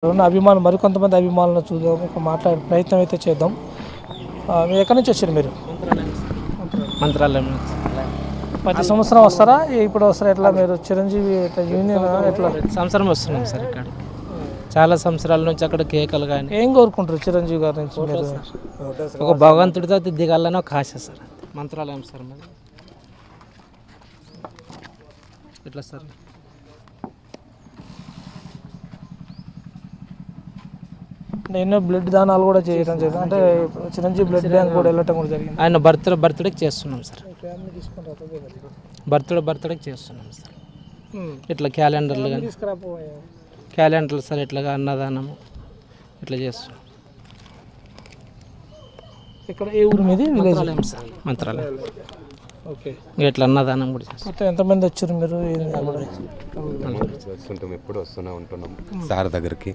ఉన్న అభిమానులు మరికొంతమంది అభిమానులను చూద్దాం, ఇక మాట్లాడే ప్రయత్నం అయితే చేద్దాం. మీరు ఎక్కడి నుంచి వచ్చారు? మీరు మంత్రాలయం ప్రతి సంవత్సరం వస్తారా? ఇప్పుడు వస్తారా? ఎట్లా మీరు చిరంజీవి యూనియన్ ఎట్లా సంవత్సరం వస్తున్నాం సార్ ఇక్కడికి. చాలా సంవత్సరాల నుంచి అక్కడ కేకలు కానీ ఏం కోరుకుంటారు చిరంజీవి గారి నుంచి మీరు? ఒక భగవంతుడితో దిగాలని ఒక ఆశ సార్. మంత్రాలయం సార్ మరి ఎట్లా సార్? ఎన్నో బ్లడ్ దానాలు కూడా చేయడం జరిగింది, అంటే చిరంజీవి బ్లడ్ బ్యాంక్ కూడా వెళ్ళటం కూడా జరిగింది. ఆయన బర్త్డేకి చేస్తున్నాం సార్. బర్త్డేకి చేస్తున్నాం సార్. ఇట్లా క్యాలెండర్లు కానీ క్యాలెండర్లు సార్, ఇట్లాగా అన్నదానము ఇట్లా చేస్తున్నాం. ఇక్కడ ఏ ఊరు మీది? Village sir Mantralayam. ఓకే, ఇట్లా అన్నదానం కూడా చేస్తాం. మొత్తం ఎంతమంది వచ్చారు మీరు? ఎప్పుడు వస్తూనే ఉంటున్నాం సార్ దగ్గరికి.